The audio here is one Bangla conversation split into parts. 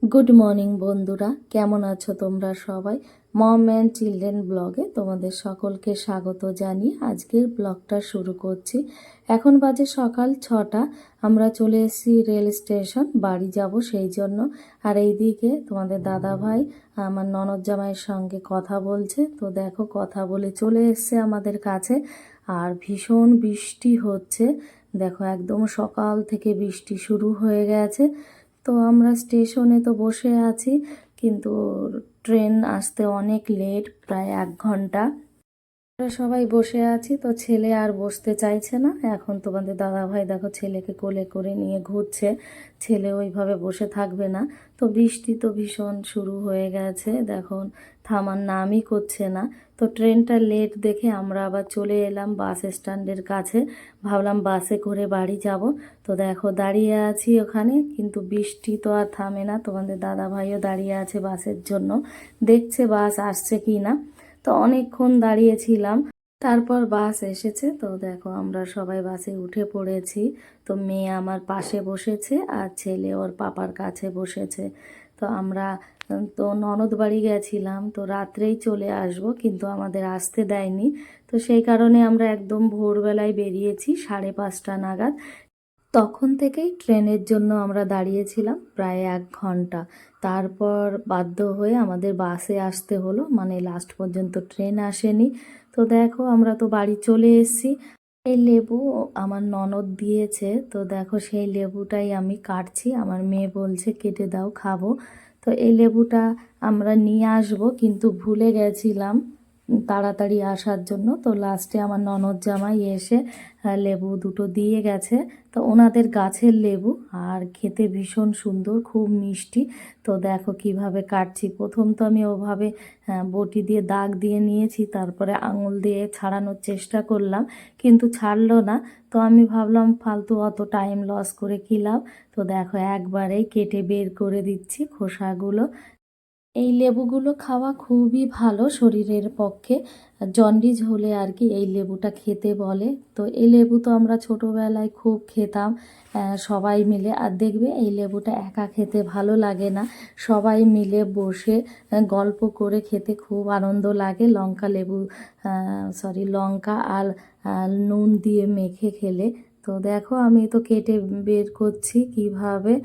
গুড মর্নিং বন্ধুরা, কেমন আছো তোমরা সবাই? মম অ্যান্ড চিলড্রেন ব্লগে তোমাদের সকলকে স্বাগত জানিয়ে আজকের ব্লগটা শুরু করছি। এখন বাজে সকাল 6টা। আমরা চলে এসেছি রেল স্টেশন, বাড়ি যাব সেই জন্য। আর এইদিকে তোমাদের দাদা ভাই আমার ননদ জামাইয়ের সঙ্গে কথা বলছে। তো দেখো, কথা বলে চলে এসছে আমাদের কাছে। আর ভীষণ বৃষ্টি হচ্ছে, দেখো একদম সকাল থেকে বৃষ্টি শুরু হয়ে গেছে। তো আমরা স্টেশনে তো বসে আছি, কিন্তু ট্রেন আসতে অনেক লেট, প্রায় 1 ঘন্টা। আমরা সবাই বসে আছি, তো ছেলে আর বসতে চাইছে না। এখন তোমাদের দাদাভাই দেখো ছেলেকে কোলে করে নিয়ে ঘুরছে। ছেলে ওইভাবে বসে থাকবে না। তো বৃষ্টি তো ভীষণ শুরু হয়ে গেছে, দেখো থামার নামই করছে না। তো ট্রেনটা লেট দেখে আমরা আবার চলে এলাম বাস স্ট্যান্ডের কাছে। ভাবলাম বাসে করে বাড়ি যাব। তো দেখো দাঁড়িয়ে আছি ওখানে, কিন্তু বৃষ্টি তো আর থামে না। তোমাদের দাদাভাইও দাঁড়িয়ে আছে বাসের জন্য, দেখছে বাস আসছে কি না। তো অনেকক্ষণ দাঁড়িয়েছিলাম, তারপর বাস এসেছে। তো দেখো আমরা সবাই বাসে উঠে পড়েছি। তো মেয়ে আমার পাশে বসেছে আর ছেলে ওর পাপার কাছে বসেছে। তো আমরা তো ননদ বাড়ি গেছিলাম, তো রাত্রেই চলে আসব, কিন্তু আমাদের আসতে দেয়নি। তো সেই কারণে আমরা একদম ভোরবেলায় বেরিয়েছি, 5:30 নাগাদ। তখন থেকেই ট্রেনের জন্য আমরা দাঁড়িয়েছিলাম প্রায় 1 ঘন্টা। তারপর বাধ্য হয়ে আমাদের বাসে আসতে হলো, মানে লাস্ট পর্যন্ত ট্রেন আসেনি। তো দেখো আমরা তো বাড়ি চলে এসেছি। এই লেবু আমার ননদ দিয়েছে, তো দেখো সেই লেবুটাই আমি কাটছি। আমার মেয়ে বলছে কেটে দাও, খাবো। তো এই লেবুটা আমরা নিয়ে আসবো, কিন্তু ভুলে গেছিলাম তাড়াতাড়ি আসার জন্য। তো লাস্টে আমার ননদ জামাই এসে লেবু দুটো দিয়ে গেছে। তো ওনাদের গাছের লেবু, আর খেতে ভীষণ সুন্দর, খুব মিষ্টি। তো দেখো কিভাবে কাটছি। প্রথম তো আমি ওভাবে বটি দিয়ে দাগ দিয়ে নিয়েছি, তারপরে আঙুল দিয়ে ছাড়ানোর চেষ্টা করলাম, কিন্তু ছাড়লো না। তো আমি ভাবলাম ফালতু অত টাইম লস করে কী লাভ। তো দেখো একবারেই কেটে বের করে দিচ্ছি খোসাগুলো। এই লেবুগুলো খাওয়া খুবই ভালো শরীরের পক্ষে, জন্ডিস হলে আর কি এই লেবুটা খেতে বলে। তো এই লেবু তো আমরা ছোটোবেলায় খুব খেতাম সবাই মিলে। আর দেখবে এই লেবুটা একা খেতে ভালো লাগে না, সবাই মিলে বসে গল্প করে খেতে খুব আনন্দ লাগে। লঙ্কা লেবু, লঙ্কা আর নুন দিয়ে মেখে খেলে। তো দেখো আমি তো কেটে বের করছি কিভাবে।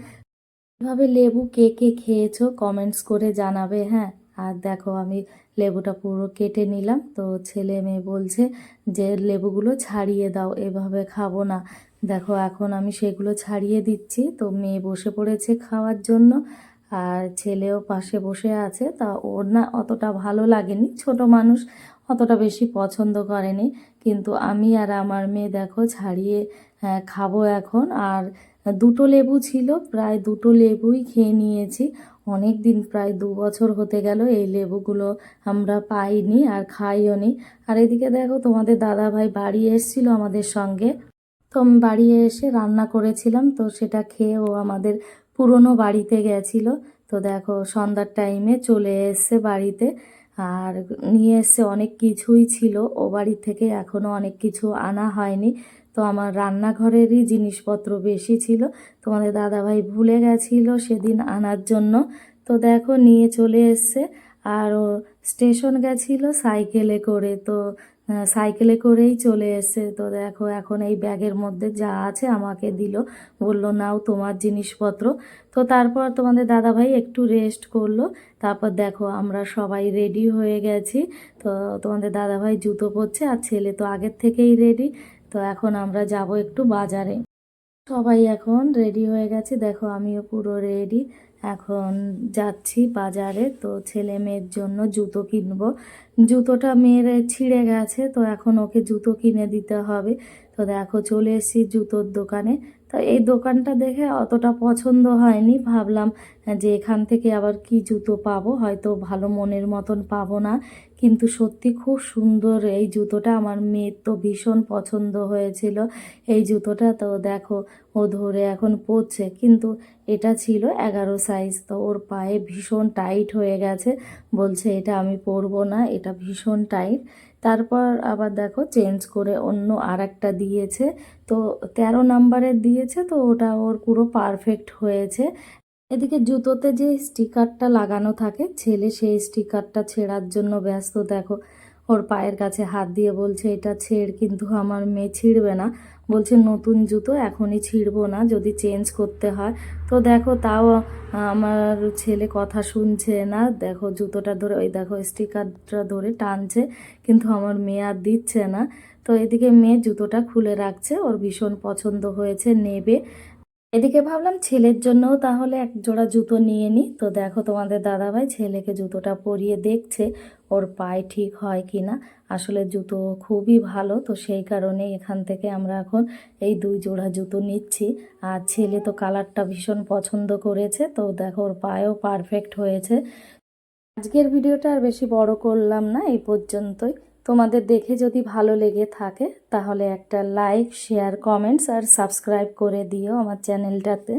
এভাবে লেবু কে কে খেয়েছো কমেন্টস করে জানাবে, হ্যাঁ। আর দেখো আমি লেবুটা পুরো কেটে নিলাম। তো ছেলে মেয়ে বলছে যে লেবুগুলো ছাড়িয়ে দাও, এভাবে খাবো না। দেখো এখন আমি সেগুলো ছাড়িয়ে দিচ্ছি। তো মেয়ে বসে পড়েছে খাওয়ার জন্য, আর ছেলেও পাশে বসে আছে। তা ওর না অতটা ভালো লাগেনি, ছোট মানুষ অতটা বেশি পছন্দ করেনি। কিন্তু আমি আর আমার মেয়ে দেখো ছাড়িয়ে খাবো এখন। আর দুটো লেবু ছিল, প্রায় দুটো লেবুই খেয়ে নিয়েছি। অনেক দিন, প্রায় 2 বছর হতে গেল এই লেবুগুলো আমরা পাইনি আর খাইও নি। আর এদিকে দেখো তোমাদের দাদা ভাই বাড়ি এসেছিল আমাদের সঙ্গে। তো আমি বাড়ি এসে রান্না করেছিলাম, তো সেটা খেয়ে ও আমাদের পুরনো বাড়িতে গেছিলো। তো দেখো সন্ধ্যার টাইমে চলে এসছে বাড়িতে, আর নিয়ে এসছে অনেক কিছুই ছিল ও বাড়ি থেকে, এখনও অনেক কিছু আনা হয়নি। তো আমার রান্নাঘরেরই জিনিসপত্র বেশি ছিল, তোমাদের দাদাভাই ভুলে গেছিলো সেদিন আনার জন্য। তো দেখো নিয়ে চলে এসছে। আর ও স্টেশন গেছিলো সাইকেলে করে, তো সাইকেলে করেই চলে এসেছে। তো দেখো এখন এই ব্যাগের মধ্যে যা আছে আমাকে দিল, বলল নাও তোমার জিনিসপত্র। তো তারপর তোমাদের দাদাভাই একটু রেস্ট করলো। তারপর দেখো আমরা সবাই রেডি হয়ে গেছি। তো তোমাদের দাদাভাই জুতো পরছে, আর ছেলে তো আগের থেকেই রেডি। তো এখন আমরা যাব একটু বাজারে। সবাই এখন রেডি হয়ে গেছে, দেখো আমিও পুরো রেডি। এখন যাচ্ছি বাজারে, তো ছেলে মেয়ের জন্য জুতো কিনবো। জুতোটা মেয়ের ছিঁড়ে গেছে, তো এখন ওকে জুতো কিনে দিতে হবে। তো দেখো চলে এসেছি জুতোর দোকানে। তো এই দোকানটা দেখে অতটা পছন্দ হয়নি, ভাবলাম যে এখান থেকে আবার কি জুতো পাবো, হয়তো ভালো মনের মতন পাবো না। কিন্তু সত্যি খুব সুন্দর এই জুতোটা, আমার মেয়ের তো ভীষণ পছন্দ হয়েছিল এই জুতোটা। তো দেখো ও ধরে এখন পরছে, কিন্তু এটা ছিল 11 সাইজ। তো ওর পায়ে ভীষণ টাইট হয়ে গেছে, বলছে এটা আমি পরবো না, এটা ভীষণ টাইট। তারপর আবার দেখো চেঞ্জ করে অন্য আর একটা দিয়েছে। তো 13 নাম্বারের দিয়েছে, তো ওটা ওর পুরো পারফেক্ট হয়েছে। এদিকে জুতোতে যে স্টিকারটা লাগানো থাকে, ছেলে সেই স্টিকারটা ছেঁড়ার জন্য ব্যস্ত। দেখো ওর পায়ের কাছে হাত দিয়ে বলছে এটা ছেড়, কিন্তু আমার মেয়ে ছিঁড়বে না, বলছে নতুন জুতো এখনই ছিঁড়বো না, যদি চেঞ্জ করতে হয়। তো দেখো তাও আমার ছেলে কথা শুনছে না, দেখো জুতোটা ধরে, ওই দেখো স্টিকারটা ধরে টানছে, কিন্তু আমার মেয়ে আর দিচ্ছে না। তো এদিকে মেয়ে জুতোটা খুলে রাখছে, ওর ভীষণ পছন্দ হয়েছে, নেবে। এদিকে ভাবলাম ছেলের জন্যও তাহলে এক জোড়া জুতো নিয়ে নিই। তো দেখো তোমাদের দাদাভাই ছেলেকে জুতোটা পরিয়ে দেখছে ওর পায়ে ঠিক হয় কি না। আসলে জুতো খুবই ভালো, তো সেই কারণে এখান থেকে আমরা এখন এই 2 জোড়া জুতো নিচ্ছি। আর ছেলে তো কালারটা ভীষণ পছন্দ করেছে, তো দেখো ওর পায়েও পারফেক্ট হয়েছে। আজকের ভিডিওটা আর বেশি বড় করলাম না, এই পর্যন্তই। তোমাদের দেখে যদি ভালো লেগে থাকে তাহলে একটা লাইক, শেয়ার, কমেন্টস আর সাবস্ক্রাইব করে দিও আমার চ্যানেলটাতে।